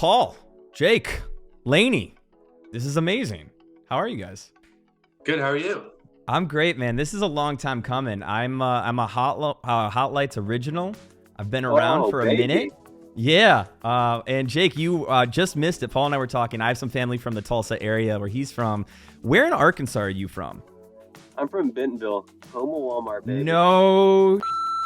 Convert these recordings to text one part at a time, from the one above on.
Paul, Jake, LANY. This is amazing. How are you guys? Good. How are you? I'm great, man. This is a long time coming. I'm a Hot Lights original. I've been around for a minute. Yeah. And Jake, you just missed it. Paul and I were talking. I have some family from the Tulsa area where he's from. Where in Arkansas are you from? I'm from Bentonville, home of Walmart, baby. No.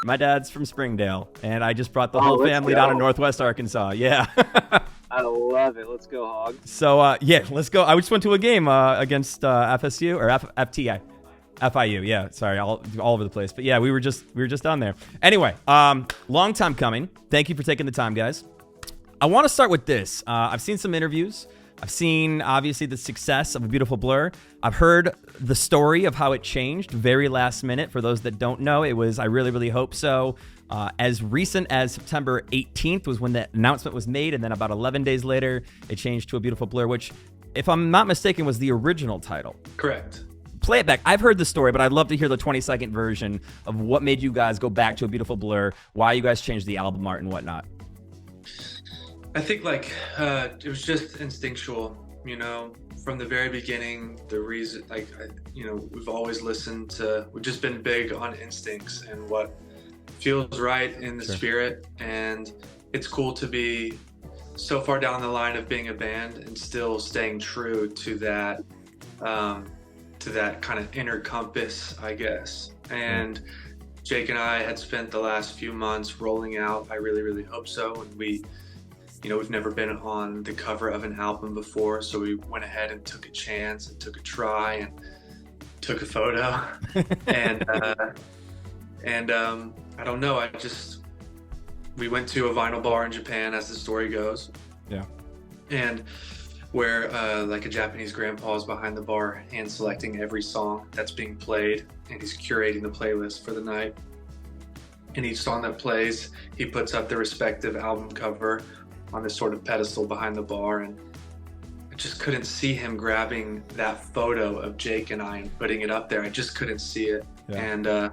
My dad's from Springdale, and I just brought the whole family down to Northwest Arkansas. Yeah. I love it. Let's go, Hog. So, yeah, let's go. I just went to a game against FSU or FTI. FIU, yeah. Sorry, all over the place. But yeah, we were just down there. Anyway, long time coming. Thank you for taking the time, guys. I want to start with this. I've seen some interviews. I've seen, obviously, the success of A Beautiful Blur. I've heard the story of how it changed very last minute. For those that don't know, it was I Really, Really Hope So. As recent as September 18th was when the announcement was made, and then about 11 days later, it changed to A Beautiful Blur, which, if I'm not mistaken, was the original title. Correct. Play it back. I've heard the story, but I'd love to hear the 20-second version of what made you guys go back to A Beautiful Blur, why you guys changed the album art and whatnot. I think it was just instinctual, from the very beginning. The reason, we've always we've just been big on instincts and what feels right in the spirit. And it's cool to be so far down the line of being a band and still staying true to that kind of inner compass, I guess. And Jake and I had spent the last few months rolling out I Really, Really Hope So, and we've never been on the cover of an album before, so we went ahead and took a chance and took a try and took a photo. and I don't know, we went to a vinyl bar in Japan, as the story goes. Yeah. And where a Japanese grandpa is behind the bar hand selecting every song that's being played, and he's curating the playlist for the night. And each song that plays, he puts up the respective album cover on this sort of pedestal behind the bar, and I just couldn't see him grabbing that photo of Jake and I and putting it up there. I just couldn't see it. Yeah.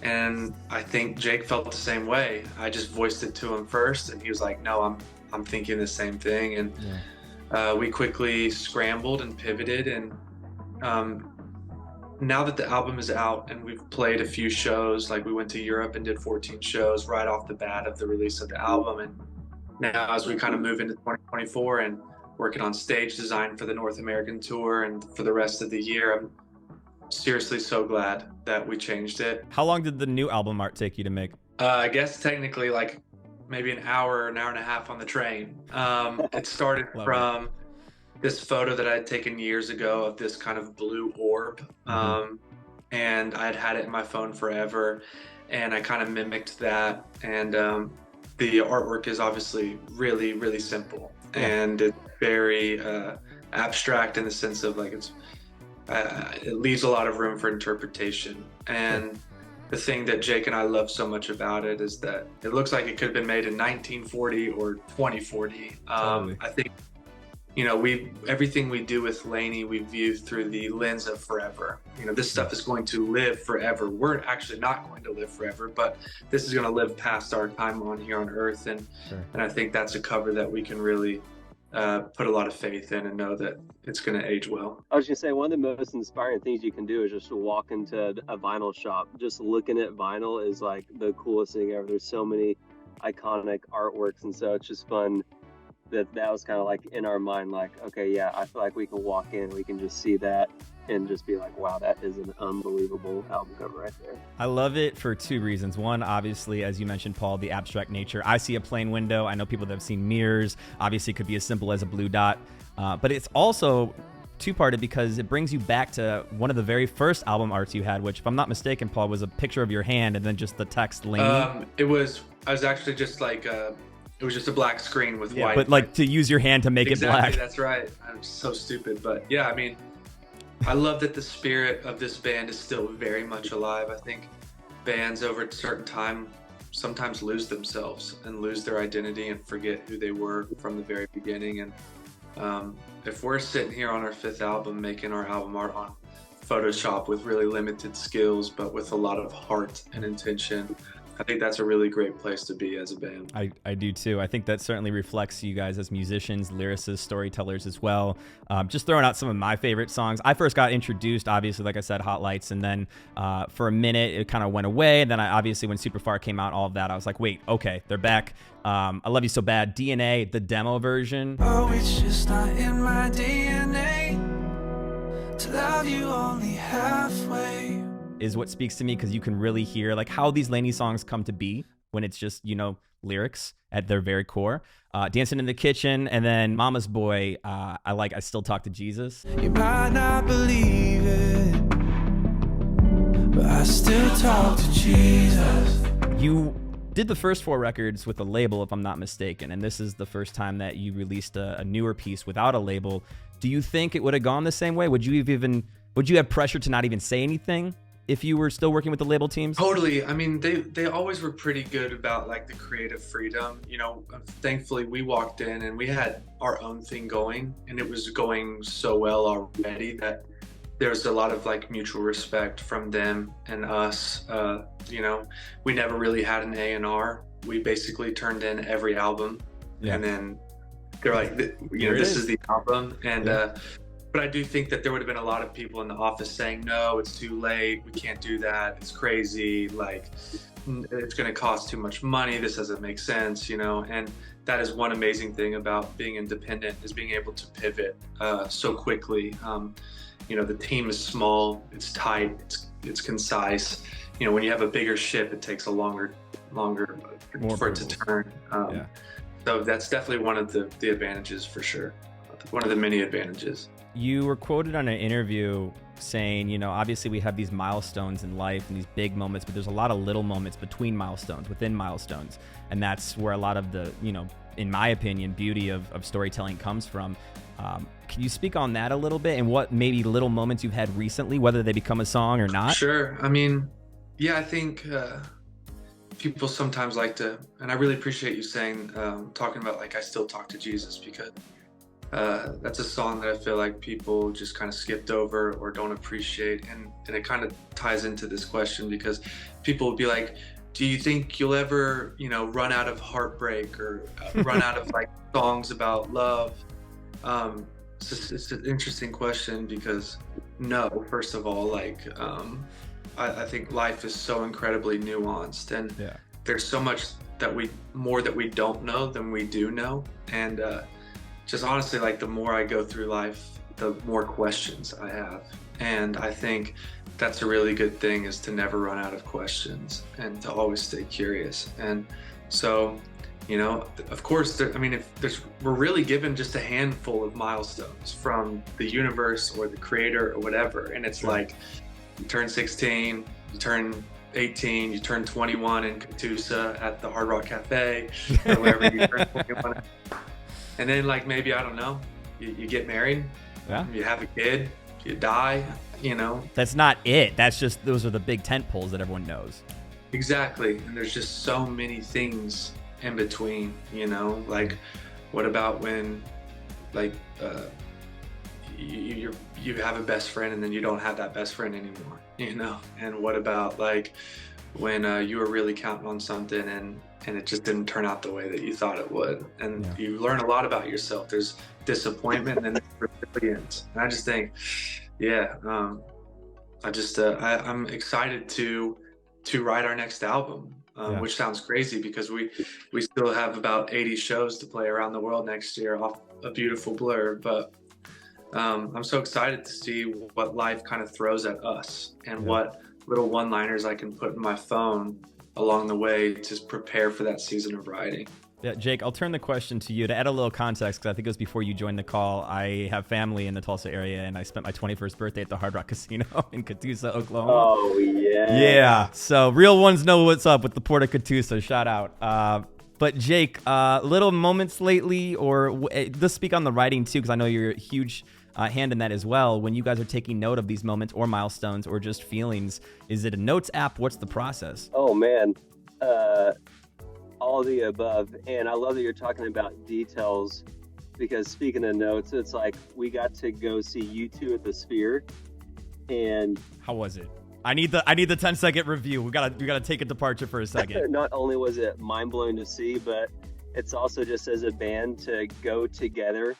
And I think Jake felt the same way. I just voiced it to him first, and he was like, no, I'm thinking the same thing. And we quickly scrambled and pivoted, and now that the album is out and we've played a few shows, we went to Europe and did 14 shows right off the bat of the release of the album. And now as we kind of move into 2024 and working on stage design for the North American tour and for the rest of the year, I'm seriously so glad that we changed it. How long did the new album art take you to make? I guess technically maybe an hour and a half on the train. It started from this photo that I had taken years ago of this kind of blue orb. And I had it in my phone forever, and I kind of mimicked that. And the artwork is obviously really, really simple, and it's very abstract in the sense of it leaves a lot of room for interpretation. And the thing that Jake and I love so much about it is that it looks like it could have been made in 1940 or 2040. Totally. I think, everything we do with LANY, we view through the lens of forever. This stuff is going to live forever. We're actually not going to live forever, but this is going to live past our time on here on Earth. And I think that's a cover that we can really put a lot of faith in and know that it's going to age well. I was going to say, one of the most inspiring things you can do is just to walk into a vinyl shop. Just looking at vinyl is the coolest thing ever. There's so many iconic artworks, and so it's just fun that was kind of in our mind, okay, yeah, I feel like we can walk in, we can just see that and just be like, wow, that is an unbelievable album cover right there. I love it for two reasons. One, obviously, as you mentioned, Paul, the abstract nature. I see a plain window. I know people that have seen mirrors. Obviously, it could be as simple as a blue dot. But it's also two-parted because it brings you back to one of the very first album arts you had, which, if I'm not mistaken, Paul, was a picture of your hand and then just the text LANY. I was actually just it was just a black screen with white. But to use your hand to make it black. That's right. I'm so stupid. But yeah, I mean, I love that the spirit of this band is still very much alive. I think bands over a certain time sometimes lose themselves and lose their identity and forget who they were from the very beginning. And if we're sitting here on our fifth album making our album art on Photoshop with really limited skills, but with a lot of heart and intention, I think that's a really great place to be as a band. I do too. I think that certainly reflects you guys as musicians, lyricists, storytellers as well. Just throwing out some of my favorite songs. I first got introduced, obviously, like I said, Hot Lights, and then for a minute it kind of went away. And then obviously when Superfar came out, all of that, I was like, wait, okay, they're back. I Love You So Bad, DNA, the demo version. Oh, it's just not in my DNA to love you only halfway. Is what speaks to me, because you can really hear like how these LANY songs come to be when it's just, you know, lyrics at their very core. Dancing in the Kitchen, and then Mama's Boy, I Still Talk to Jesus. You might not believe it, but I still talk to Jesus. You did the first 4 records with a label, if I'm not mistaken, and this is the first time that you released a newer piece without a label. Do you think it would have gone the same way? Would you have pressure to not even say anything if you were still working with the label teams? Totally. I mean, they always were pretty good about like the creative freedom. You know, thankfully we walked in and we had our own thing going, and it was going so well already that there's a lot of like mutual respect from them and us. You know, we never really had an A&R. We basically turned in every album, and then they're like, you know, this is the album. And but I do think that there would have been a lot of people in the office saying, no, it's too late, we can't do that, it's crazy, like it's going to cost too much money, this doesn't make sense, you know. And that is one amazing thing about being independent, is being able to pivot so quickly. You know, the team is small, it's tight, it's concise. You know, when you have a bigger ship, it takes a longer for it to turn. So that's definitely one of the advantages, for sure. One of the many advantages. You were quoted on an interview saying, you know, obviously we have these milestones in life and these big moments, but there's a lot of little moments between milestones, within milestones. And that's where a lot of the, you know, in my opinion, beauty of storytelling comes from. Can you speak on that a little bit, and what maybe little moments you've had recently, whether they become a song or not? Sure. I mean, yeah, I think people sometimes like to, and I really appreciate you saying, talking about like I Still Talk to Jesus, because that's a song that I feel like people just kind of skipped over or don't appreciate. And it kind of ties into this question, because people will be like, do you think you'll ever, you know, run out of heartbreak or run out of like songs about love? It's an interesting question, because no, first of all, like, I think life is so incredibly nuanced, and there's so much that we don't know than we do know. And just honestly, like, the more I go through life, the more questions I have. And I think that's a really good thing, is to never run out of questions and to always stay curious. And so, you know, of course, I mean, we're really given just a handful of milestones from the universe or the creator or whatever. And it's like, you turn 16, you turn 18, you turn 21 in Catoosa at the Hard Rock Cafe, or wherever you turn 21. And then, like, maybe, I don't know, you get married, you have a kid, you die, you know. That's not it. That's just, those are the big tent poles that everyone knows. Exactly. And there's just so many things in between, you know. Like, what about when, like, you have a best friend and then you don't have that best friend anymore, you know? And what about, like, when you were really counting on something and it just didn't turn out the way that you thought it would? And you learn a lot about yourself. There's disappointment and then there's resilience. And I just think, I'm excited to write our next album, which sounds crazy, because we still have about 80 shows to play around the world next year off A Beautiful Blur. But I'm so excited to see what life kind of throws at us, and what little one-liners I can put in my phone along the way to prepare for that season of writing. Yeah, Jake, I'll turn the question to you to add a little context, because I think it was before you joined the call. I have family in the Tulsa area, and I spent my 21st birthday at the Hard Rock Casino in Catoosa, Oklahoma. Oh, yeah. Yeah, so real ones know what's up with the Port of Catoosa. Shout out. But Jake, little moments lately, or let's speak on the writing too, because I know you're a huge hand in that as well. When you guys are taking note of these moments or milestones or just feelings, is it a notes app? What's the process? Oh, man. All of the above. And I love that you're talking about details, because speaking of notes, it's like we got to go see U2 at the Sphere. And how was it? I need the 10-second review. We gotta take a departure for a second. Not only was it mind-blowing to see, but it's also just as a band to go together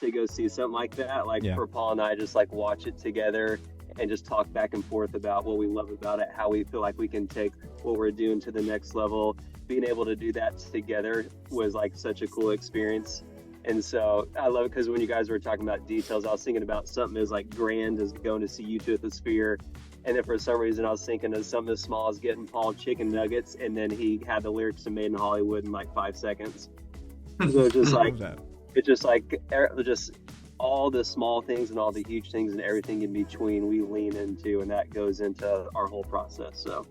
to go see something like that. Like for Paul and I, just like watch it together and just talk back and forth about what we love about it, how we feel like we can take what we're doing to the next level. Being able to do that together was like such a cool experience. And so I love it because when you guys were talking about details, I was thinking about something as like grand as going to see U2 at the Sphere. And then for some reason I was thinking of something as small as getting Paul chicken nuggets, and then he had the lyrics to Made in Hollywood in like 5 seconds. So it's just like, just all the small things and all the huge things and everything in between we lean into, and that goes into our whole process. So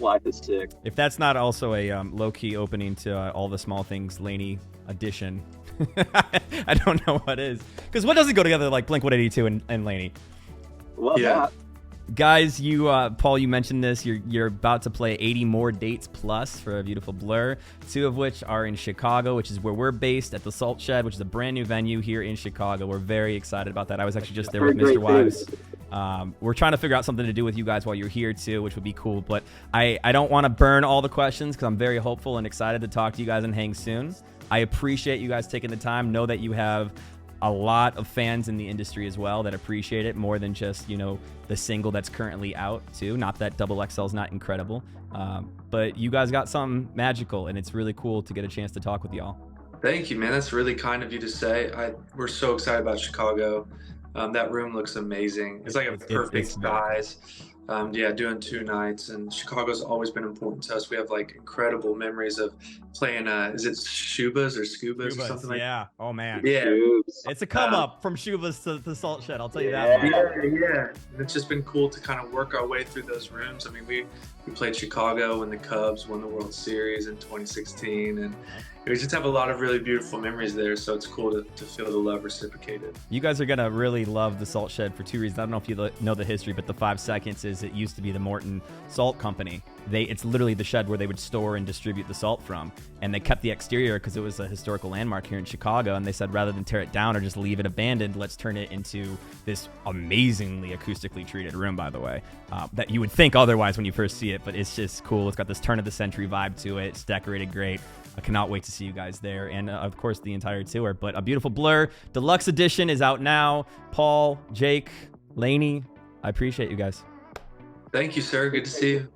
life is sick. If that's not also a low-key opening to All the Small Things LANY edition, I don't know what is. Because what doesn't go together like Blink-182 and LANY? Love that. Guys, you Paul, you mentioned this. You're about to play 80 more dates plus for A Beautiful Blur, 2 of which are in Chicago, which is where we're based at the Salt Shed, which is a brand new venue here in Chicago. We're very excited about that. I was actually just there with Mr. Wives. We're trying to figure out something to do with you guys while you're here too, which would be cool. But I don't want to burn all the questions because I'm very hopeful and excited to talk to you guys and hang soon. I appreciate you guys taking the time. Know that you have a lot of fans in the industry as well that appreciate it more than just, the single that's currently out too. Not that XXL is not incredible, but you guys got something magical, and it's really cool to get a chance to talk with y'all. Thank you, man. That's really kind of you to say. We're so excited about Chicago. That room looks amazing. It's like a perfect size. Doing 2 nights, and Chicago's always been important to us. We have like incredible memories of playing is it Schubas or Scubas or something like that? Yeah. Oh man. Yeah. It's a come up from Schubas to the Salt Shed, I'll tell you that much. Yeah. It's just been cool to kind of work our way through those rooms. I mean, we played Chicago when the Cubs won the World Series in 2016, and we just have a lot of really beautiful memories there, so it's cool to feel the love reciprocated. You guys are gonna really love the Salt Shed for 2 reasons. I don't know if you know the history, but the 5 seconds is it used to be the Morton Salt Company. It's literally the shed where they would store and distribute the salt from, and they kept the exterior because it was a historical landmark here in Chicago, and they said rather than tear it down or just leave it abandoned, let's turn it into this amazingly acoustically treated room, by the way, that you would think otherwise when you first see it, but it's just cool. It's got this turn of the century vibe to it. It's decorated great. I cannot wait to see you guys there, and of course the entire tour. But A Beautiful Blur Deluxe Edition is out now. Paul, Jake, LANY, I appreciate you guys. Thank you, sir. Good to see you.